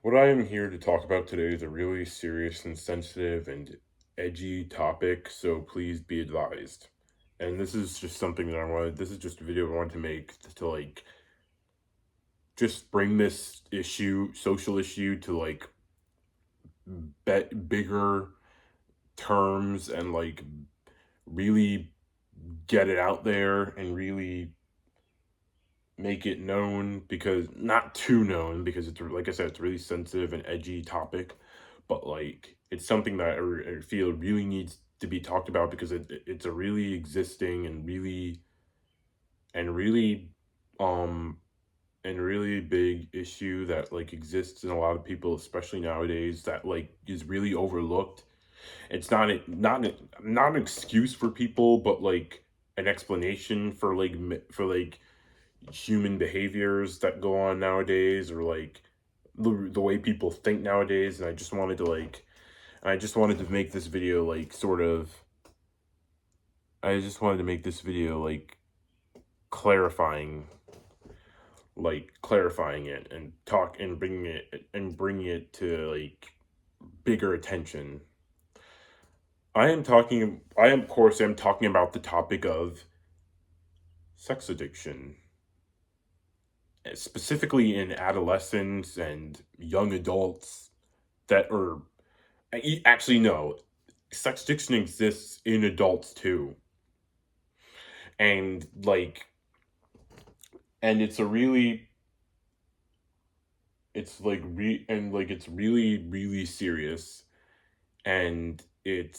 What I am here to talk about today is a really serious and sensitive and edgy topic, so please be advised. And this is just something that this is just a video I wanted to make to just bring this social issue to bigger terms and really get it out there and really make it known, because not too known, because it's like I said, it's a really sensitive and edgy topic, but it's something that I feel really needs to be talked about, because it's a really existing and really um really big issue that exists in a lot of people, especially nowadays, that is really overlooked. It's not an excuse for people, but an explanation for human behaviors that go on nowadays, or the way people think nowadays. And I just wanted to make this video I just wanted to make this video clarifying clarifying it, and talk and bringing it to bigger attention. I am, of course, am talking about the topic of sex addiction, specifically in adolescents and young adults that are actually, no, sex addiction exists in adults too. And it's a really it's like re and it's really, really serious. And and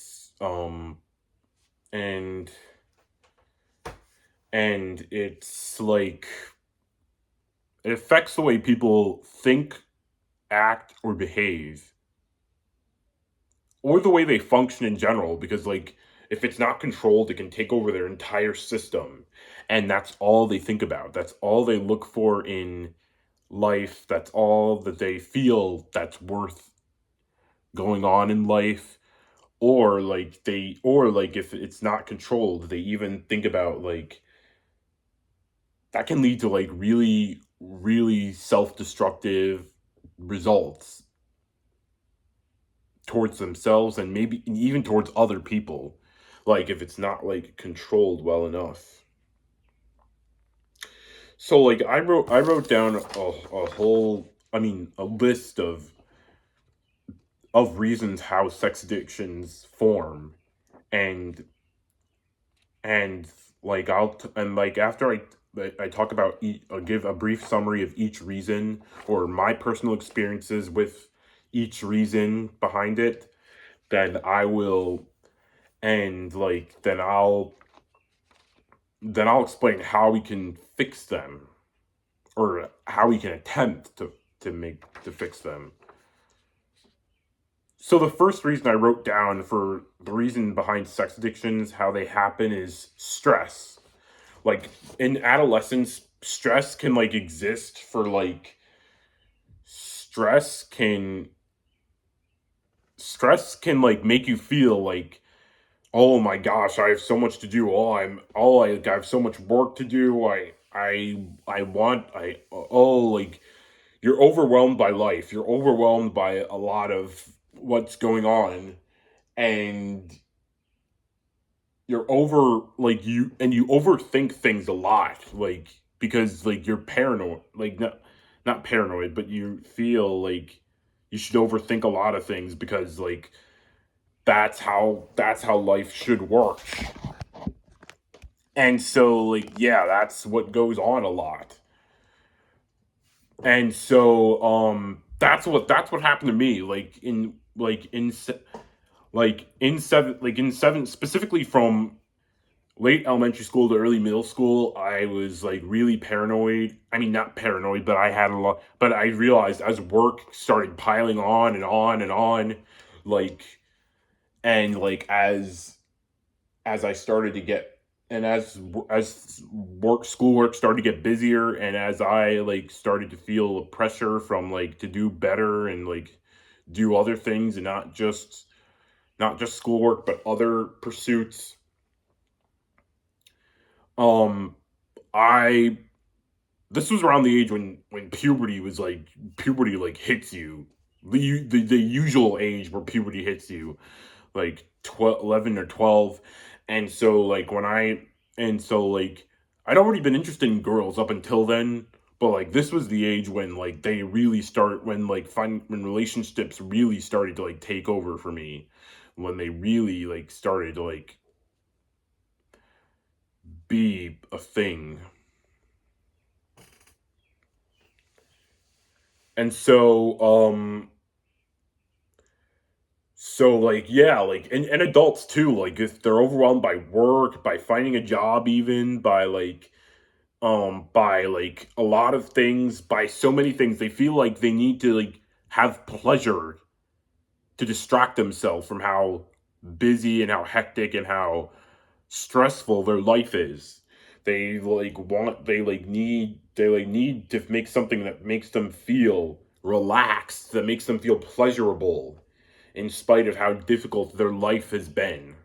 it's it affects the way people think, act, or behave, or the way they function in general, because if it's not controlled, it can take over their entire system. And that's all they think about, that's all they look for in life, that's all that they feel that's worth going on in life. Or if it's not controlled, they even think about that can lead to really, really self-destructive results towards themselves, and maybe even towards other people, if it's not controlled well enough. So I wrote down a whole, I mean, a list of reasons how sex addictions form. and and after I talk about give a brief summary of each reason, or my personal experiences with each reason behind it, then I will and then I'll explain how we can fix them, or how we can attempt to fix them. So the first reason I wrote down for the reason behind sex addictions, how they happen, is stress. In adolescence, stress can exist for stress can make you feel oh my gosh, I have so much to do. I have so much work to do. I want I oh You're overwhelmed by life. You're overwhelmed by a lot of what's going on, and you overthink things a lot, because you're paranoid, not paranoid, but you feel you should overthink a lot of things, because that's how life should work. And so yeah, that's what goes on a lot. And so that's what happened to me, in seven, specifically from late elementary school to early middle school. I was really paranoid. I mean, not paranoid, but I had a lot. But I realized as work started piling on and on and on, like and as I started to get, and as schoolwork started to get busier, and as I started to feel the pressure from to do better and do other things, and not just schoolwork but other pursuits, um I this was around the age when puberty was like puberty like hits you. The usual age where puberty hits you, like 12, 11 or 12. And so like I'd already been interested in girls up until then, but like this was the age when like they really start when like when relationships really started to like take over for me, when they really like started to like be a thing. And so like yeah, like and adults too, like if they're overwhelmed by work, by finding a job, even by like a lot of things, by so many things, they feel like they need to like have pleasure to distract themselves from how busy and how hectic and how stressful their life is. They need to make something that makes them feel relaxed, that makes them feel pleasurable in spite of how difficult their life has been.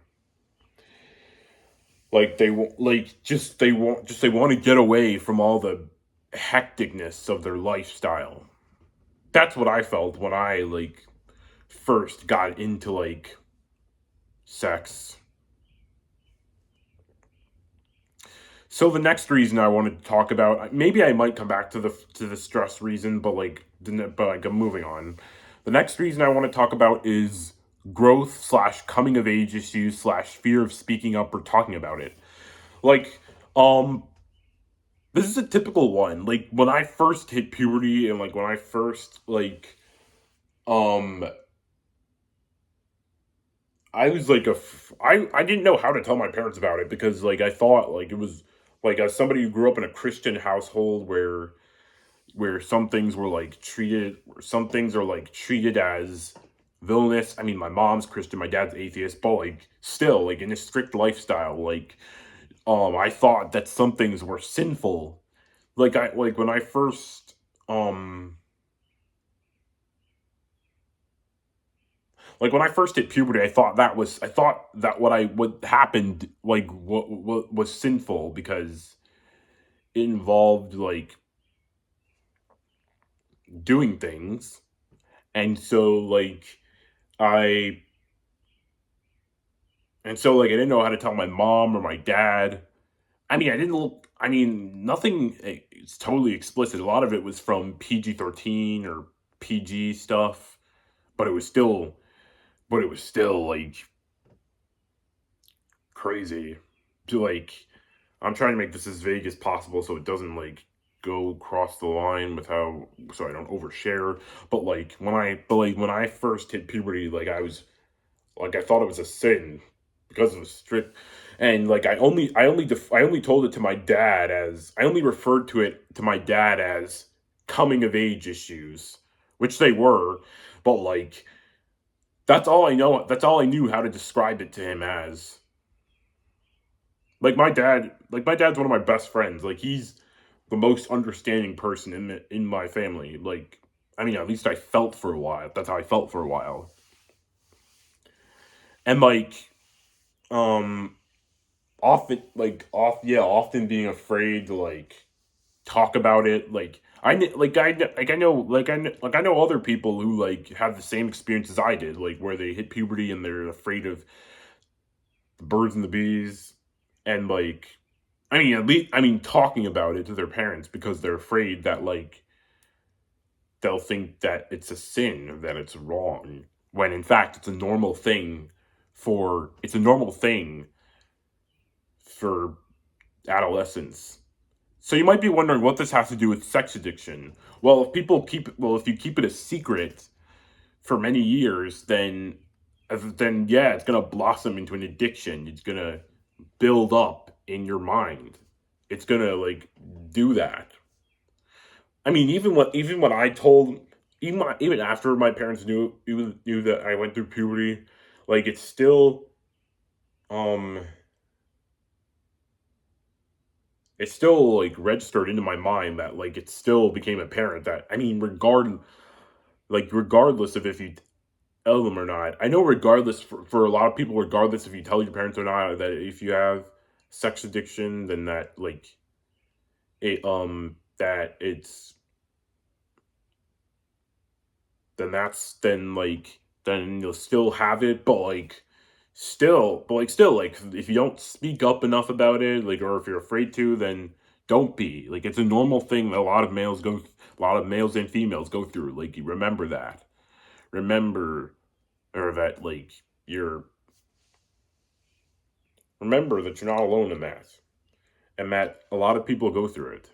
Like they want to get away from all the hecticness of their lifestyle. That's what I felt when I like first got into like sex. So the next reason I wanted to talk about, maybe I might come back to the stress reason, but I'm moving on. The next reason I want to talk about is growth slash coming of age issues slash fear of speaking up or talking about it. Like, um, this is a typical one. Like when I first hit puberty and like when I first um I was like I didn't know how to tell my parents about it because like I thought like it was like as somebody who grew up in a Christian household where some things are like treated as villainous. I mean, my mom's Christian, my dad's atheist, but like still like in a strict lifestyle, I thought that some things were sinful. Like when I first like when I first hit puberty, I thought that what happened what was sinful because it involved like doing things, and I I didn't know how to tell my mom or my dad. I mean, I didn't look. I mean, nothing. It's totally explicit. A lot of it was from PG-13 or PG stuff, but it was still like crazy. To like I'm trying to make this as vague as possible so it doesn't like go across the line with how so I don't overshare. But when I first hit puberty, like I thought it was a sin because it was strict, and like I only told it to my dad as I only referred to it to my dad as coming of age issues, which they were, but like that's all I know. That's all I knew how to describe it to him as. Like my dad's one of my best friends. Like he's the most understanding person in my family. Like I mean, at least I felt for a while. That's how I felt for a while. And um often being afraid to like talk about it. Like I know other people who like have the same experience as I did, like where they hit puberty and they're afraid of the birds and the bees, and like I mean talking about it to their parents because they're afraid that like they'll think that it's a sin, that it's wrong, when in fact it's a normal thing for adolescents. So you might be wondering what this has to do with sex addiction. If you keep it a secret for many years, then yeah, it's gonna blossom into an addiction. It's gonna build up in your mind. It's gonna like do that. I mean, even when I told even after my parents knew that I went through puberty, like um it still like registered into my mind that like it still became apparent that I mean regardless of if you tell them or not. I know regardless for a lot of people, regardless if you tell your parents or not, that if you have sex addiction, then that like it that it's then like then you'll still have it, but like still like if you don't speak up enough about it, like or if you're afraid to, then don't be. Like it's a normal thing that a lot of males and females go through. Like you remember that. Remember or that like you're remember that you're not alone in that. And that a lot of people go through it.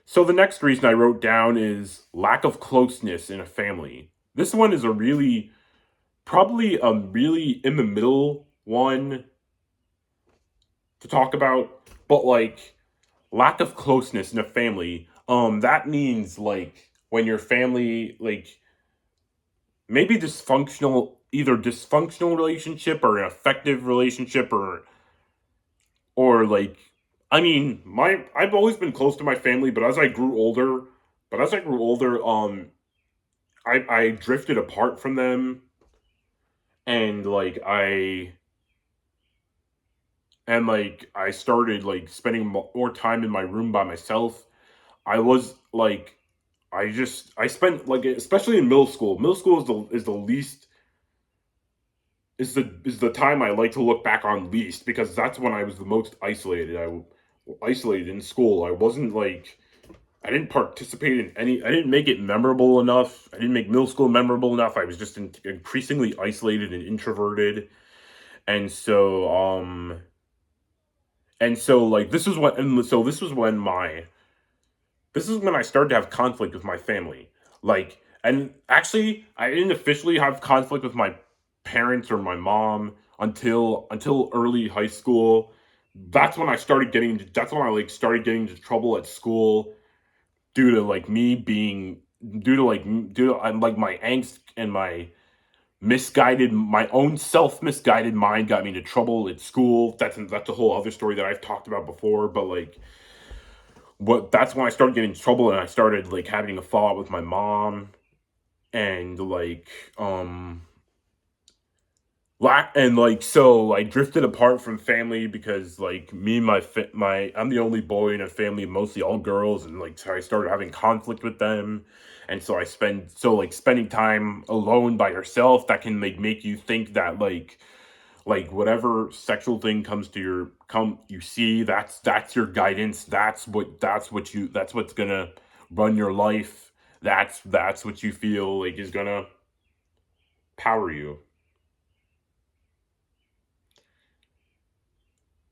So the next reason I wrote down is lack of closeness in a family. This one is a really probably a really in the middle one to talk about, but like lack of closeness in a family. That means like when your family like maybe dysfunctional, either dysfunctional relationship or an effective relationship or like I mean, my I've always been close to my family, but as I grew older, I drifted apart from them, and I started like spending more time in my room by myself. I was like I spent like especially in middle school. Middle school is the least is the time I like to look back on least because that's when I was the most isolated. Isolated in school. I didn't participate in any. I didn't make it memorable enough. I didn't make middle school memorable enough. I was just increasingly isolated and introverted, and so like this is when I started to have conflict with my family. Like, and actually, I didn't officially have conflict with my parents or my mom until early high school. That's when I like started getting into trouble at school due to like me being due to like my angst and my own self misguided mind got me into trouble at school. That's a whole other story that I've talked about before, but like what that's when I started getting in trouble and I started like having a fallout with my mom and so I drifted apart from family because like me and my I'm the only boy in a family of mostly all girls, and like so I started having conflict with them, and so like spending time alone by yourself that can like make you think that like whatever sexual thing comes to your come you see that's your guidance, that's what's gonna run your life, that's what you feel like is gonna power you.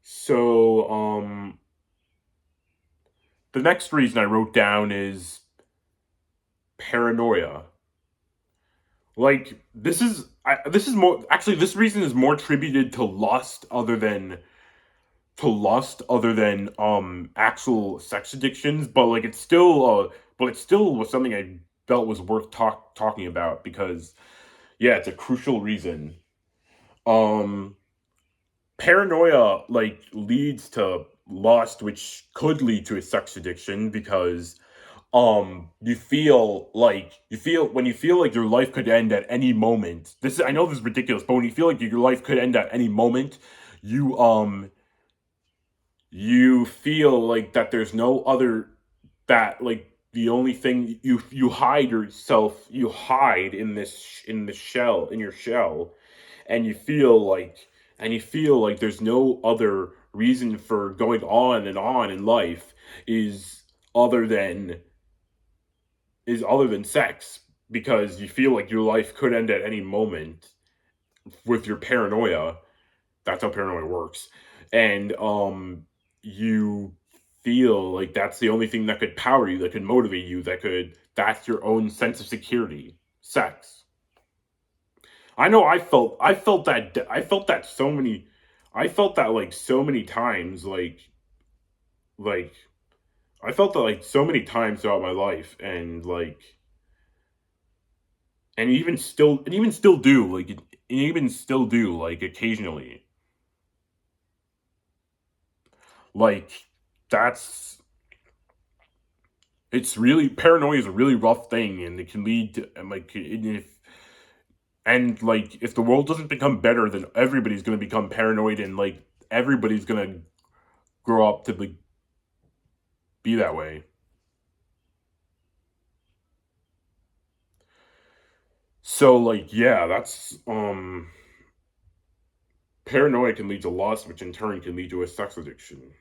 So the next reason I wrote down is paranoia. Like this is more actually this reason is more attributed to lust other than actual sex addictions, but like but it still was something I felt was worth talking about because yeah, it's a crucial reason. Um Paranoia like leads to lust, which could lead to a sex addiction because you feel when you feel like your life could end at any moment. I know this is ridiculous, but when you feel like your life could end at any moment, you you feel like that there's no other that like the only thing you hide in in the shell in your shell, and you feel like there's no other reason for going on and on in life is other than other than sex, because you feel like your life could end at any moment with your paranoia. That's how paranoia works. And you feel like that's the only thing that could power you, that could motivate you, that's your own sense of security. Sex. I know I felt that so many I felt that like so many times like I felt that like so many times throughout my life, and even still do even still do like occasionally. Like that's it's really paranoia is a really rough thing, and it can lead to and like if the world doesn't become better, then everybody's going to become paranoid, and like everybody's going to grow up to be be that way. So like, yeah, that's paranoia can lead to lust, which in turn can lead to a sex addiction.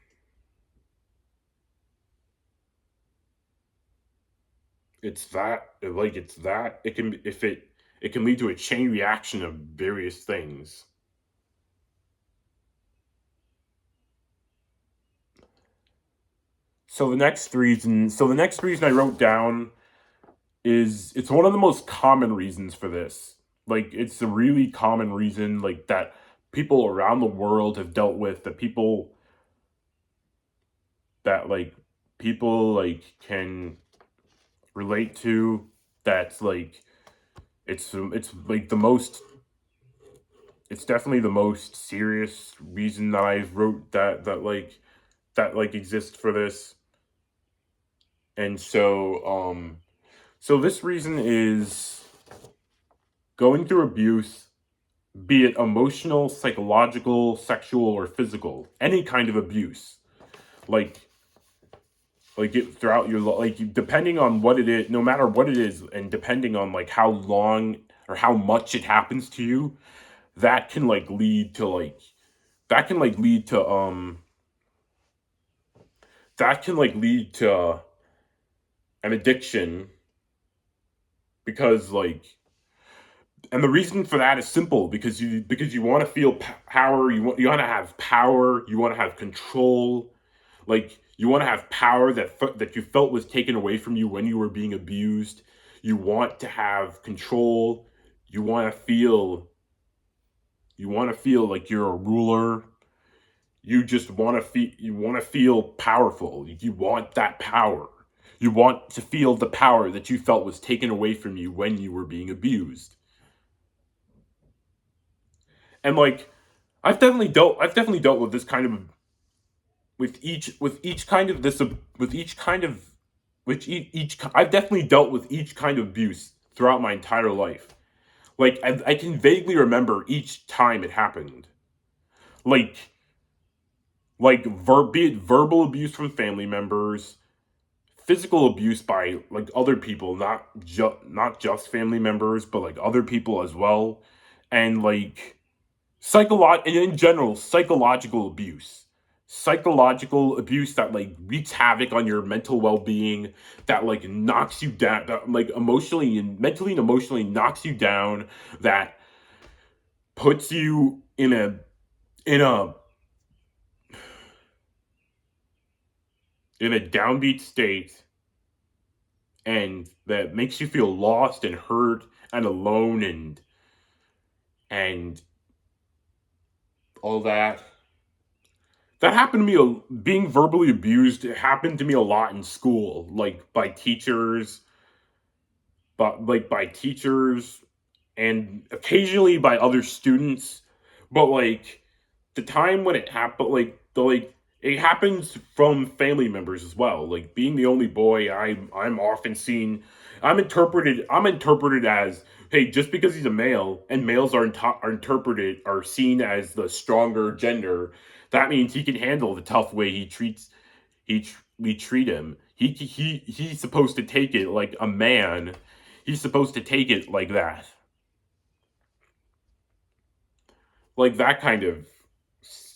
It's that it can if it can lead to a chain reaction of various things. So the next reason I wrote down is it's one of the most common reasons for this. Like it's a really common reason like that people around the world have dealt with, that like people like can relate to, that's like it's like the most it's definitely the most serious reason that I've wrote that exists for this. And so this reason is going through abuse, be it emotional, psychological, sexual, or physical, any kind of abuse. Like it throughout your like depending on what it is, no matter what it is, and depending on like how long or how much it happens to you, that can like lead to like that can like lead to that can like lead to an addiction, because like, and the reason for that is simple, because you want to feel power, you want to have power, you want to have control, like you want to have power that you felt was taken away from you when you were being abused. You want to have control. You want to feel like you're a ruler. You want to feel powerful. You want that power. You want to feel the power that you felt was taken away from you when you were being abused. And like I've definitely dealt with this kind of with each kind of this with each kind of which each I've definitely dealt with each kind of abuse throughout my entire life. Like I can vaguely remember each time it happened. Like be it verbal abuse from family members, physical abuse by like other people, not just family members, but like other people as well, and like and in general psychological abuse that like wreaks havoc on your mental well-being, that like knocks you down, that like emotionally and mentally and emotionally knocks you down, that puts you in a in a downbeat state, and that makes you feel lost and hurt and alone, and all that. That happened to me. Being verbally abused, it happened to me a lot in school, like by teachers, by teachers, and occasionally by other students. But like the time when it happened, it happens from family members as well. Like being the only boy, I'm often seen. I'm interpreted as, hey, just because he's a male, and males are seen as the stronger gender, that means he can handle the tough way we treat him. He's supposed to take it like a man. He's supposed to take it like that. Like that kind of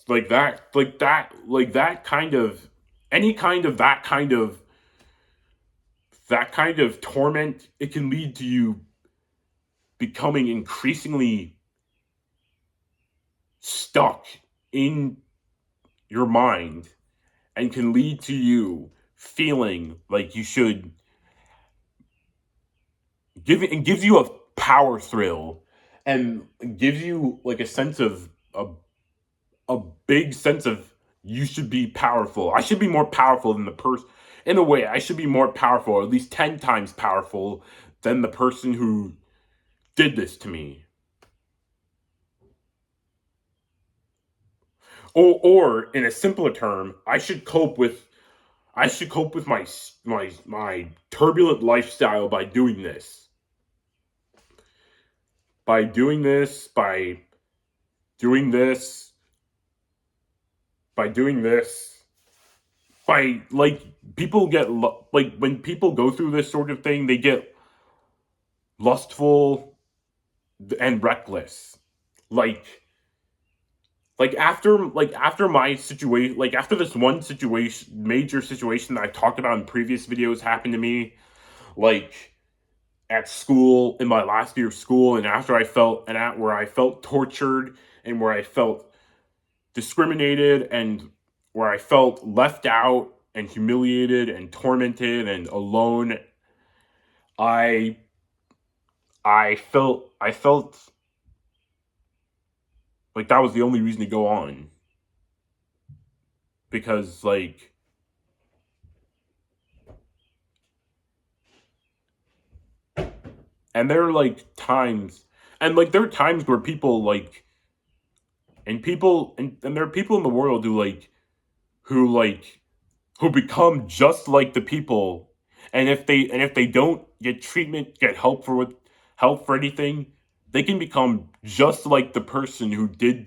like that kind of any kind of that kind of torment, it can lead to you becoming increasingly stuck in your mind, and can lead to you feeling like you should gives you a power thrill, and gives you like a big sense of, you should be powerful. I should be more powerful than the person. In a way, I should be more powerful, or at least 10 times powerful than the person who did this to me. Or in a simpler term, I should cope with my turbulent lifestyle by doing this. By doing this, doing this, by doing this, by like people get like when people go through this sort of thing, they get lustful and reckless. Like after my situation, like after this one situation, major situation that I talked about in previous videos happened to me, like at school in my last year of school, and after I felt and at where I felt tortured and where I felt discriminated and where I felt left out and humiliated and tormented and alone, I I felt like that was the only reason to go on, because like and there are like times and like there are times where people like and there are people in the world who like who become just like the people, and if they don't get treatment, get help for anything, they can become just like the person who did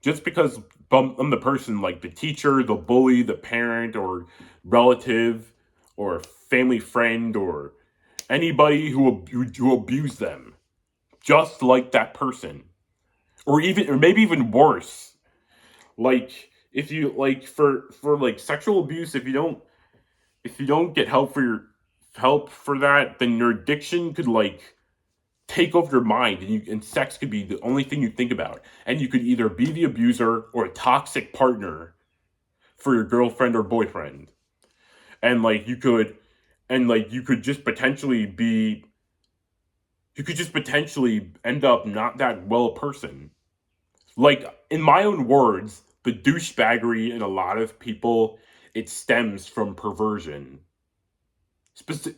just because I'm the person, like the teacher, the bully, the parent or relative or family friend or anybody who abused them, just like that person, or maybe even worse. Like if you like for like sexual abuse, if you don't get help for that, then your addiction could like take over your mind, and sex could be the only thing you think about, and you could either be the abuser or a toxic partner for your girlfriend or boyfriend, and you could just potentially be you could just potentially end up not that well a person. Like in my own words, the douchebaggery in a lot of people, it stems from perversion,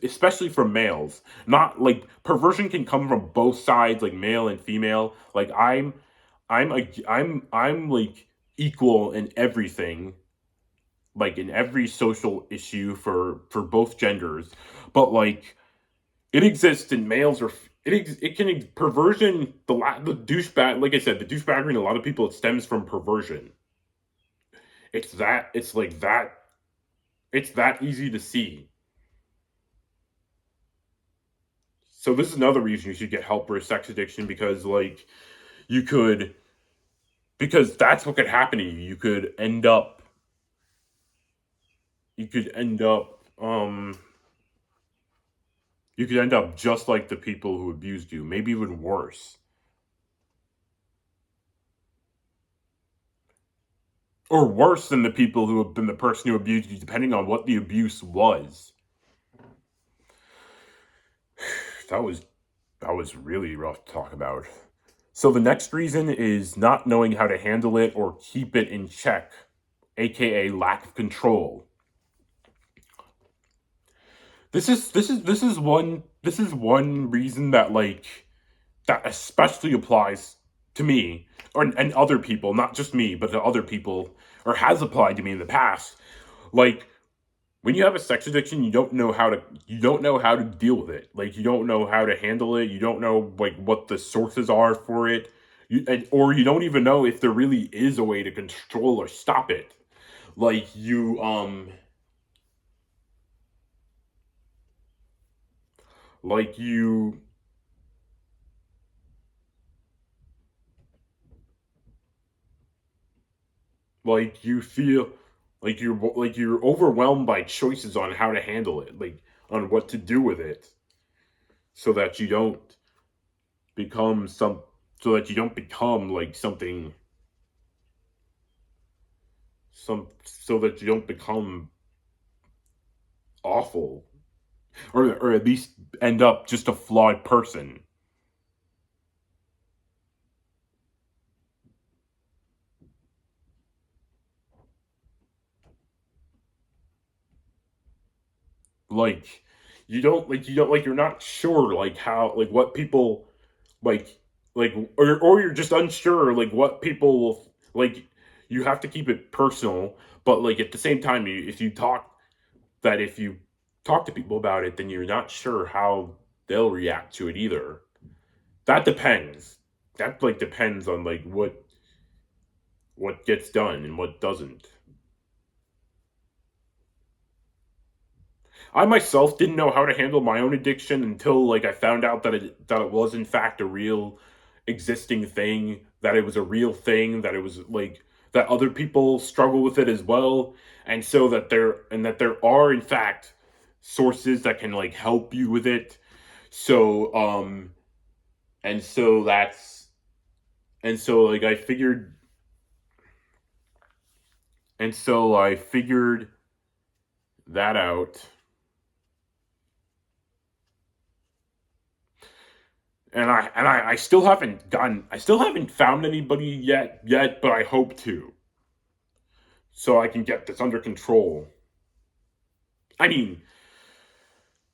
especially from males. Not like perversion can come from both sides, like male and female. Like I'm like equal in everything, like in every social issue for both genders, but like it exists in males or it can perversion the douchebag, like I said, the douchebaggery in a lot of people, it stems from perversion. It's like that it's that easy to see. So this is another reason you should get help for a sex addiction, because like you could because that's what could happen to you. You could end up you could end up just like the people who abused you, maybe even worse. Or worse than the people who have been the person who abused you, depending on what the abuse was. That was that was really rough to talk about. So the next reason is not knowing how to handle it or keep it in check, aka lack of control. This is one reason that that especially applies to me or and other people, not just me, but to other people, or has applied to me in the past. Like when you have a sex addiction, you don't know how to deal with it. Like you don't know how to handle it. You don't know like what the sources are for it. Or you don't even know if there really is a way to control or stop it. Like like you you feel like you're overwhelmed by choices on how to handle it, like on what to do with it, so that you don't become some so that you don't become like so that you don't become awful, or at least end up just a flawed person. Like you don't like you're not sure like how like what people like or you're just unsure like what people will like. You have to keep it personal, but like at the same time, if you talk to people about it, then you're not sure how they'll react to it either. That depends. That like depends on like what gets done and what doesn't. I myself didn't know how to handle my own addiction until like I found out that it was in fact a real existing thing, that it was a real thing, that it was like that other people struggle with it as well, and so that there are in fact sources that can like help you with it. So and so that's and so like I figured that out. I still haven't found anybody yet, but I hope to, so I can get this under control. I mean,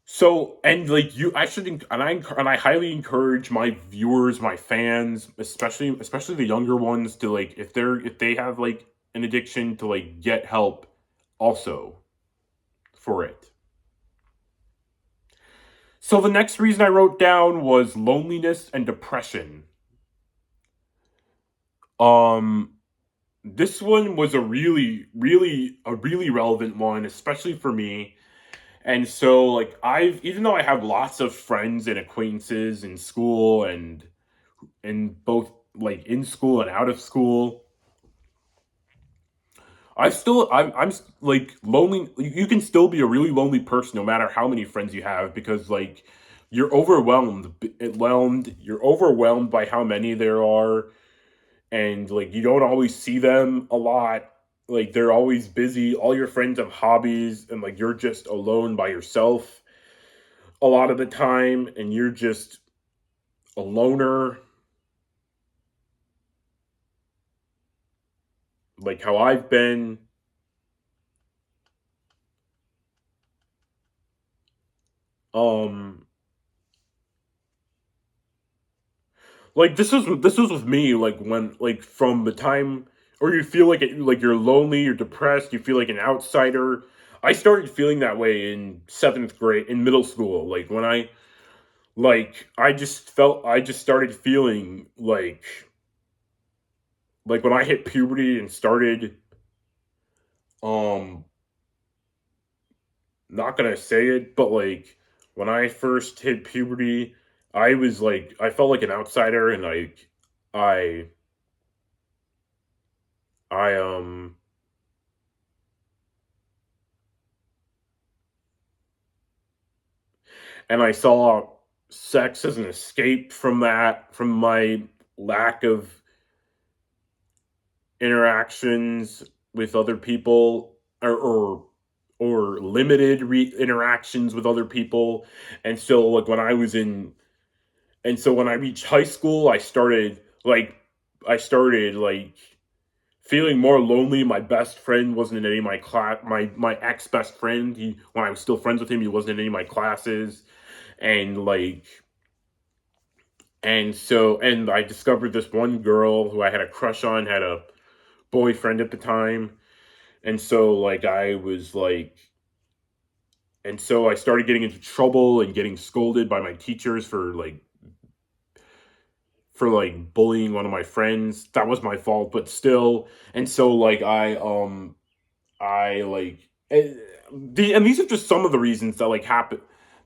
so and like you, I should and I highly encourage my viewers, my fans, especially the younger ones, to like if they have like an addiction, to like get help also for it. So the next reason I wrote down was loneliness and depression. Um, this one was a really relevant one, especially for me. And so, like, even though I have lots of friends and acquaintances in school and both like in school and out of school, I'm like lonely. You can still be a really lonely person no matter how many friends you have, because like you're overwhelmed by how many there are, and like you don't always see them a lot. Like they're always busy. All your friends have hobbies, and like you're just alone by yourself a lot of the time, and you're just a loner, like how I've been. Um, like this was with me. Like when like from the time, or you feel like like you're lonely, you're depressed, you feel like an outsider. I started feeling that way in seventh grade, in middle school. Like when I just started feeling like when I hit puberty and started um not gonna say it, but like when I first hit puberty, I felt like an outsider, and like I I and I saw sex as an escape from from my lack of interactions with other people, or limited interactions with other people. And so like when I was in and so when I reached high school, I started like feeling more lonely. My best friend wasn't in any of my class. My ex best friend, he when I was still friends with him, he wasn't in any of my classes. And like and I discovered this one girl who I had a crush on, had a boyfriend at the time. And so like I was like and so I started getting into trouble and getting scolded by my teachers for like bullying one of my friends. That was my fault, but still. And so like I like and these are just some of the reasons that like happen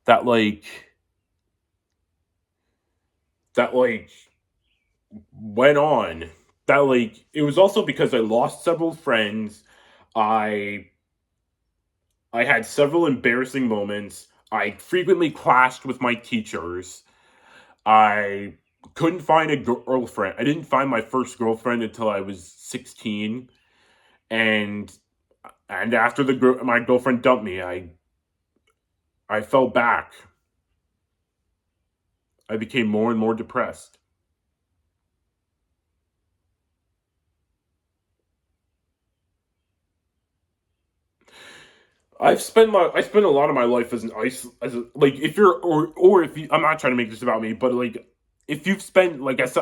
that like that like went on. That like it was also because I lost several friends. I I had several embarrassing moments. I frequently clashed with my teachers. I couldn't find a girlfriend. I didn't find my first girlfriend until I was 16. And after my girlfriend dumped me, I fell back. I became more and more depressed. I spent a lot of my life as an ice as a, like if you're or if you, I'm not trying to make this about me, but like if you've spent like as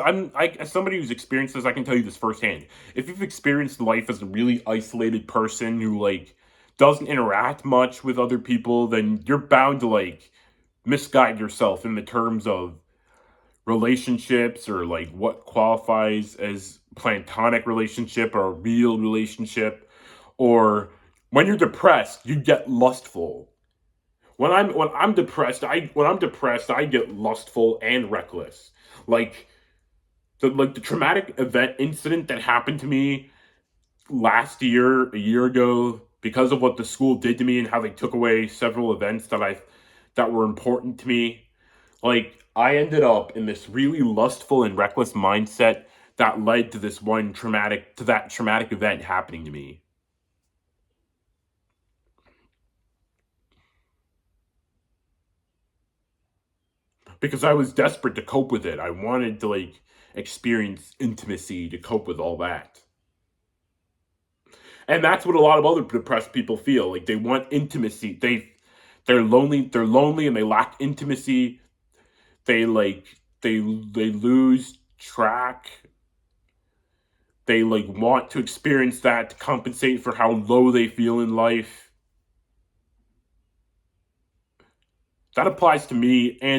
somebody who's experienced this, I can tell you this firsthand. If you've experienced life as a really isolated person who like doesn't interact much with other people, then you're bound to like misguide yourself in the terms of relationships, or like what qualifies as platonic relationship or a real relationship. Or when you're depressed, you get lustful. when I'm depressed, I get lustful and reckless. Like the traumatic event incident that happened to me last year, a year ago, because of what the school did to me and how they took away several events that were important to me. Like, I ended up in this really lustful and reckless mindset that led to that traumatic event happening to me. Because I was desperate to cope with it. I wanted to like experience intimacy to cope with all that. And that's what a lot of other depressed people feel. Like they want intimacy. They're lonely and they lack intimacy. They like they lose track. They like want to experience that to compensate for how low they feel in life. That applies to me and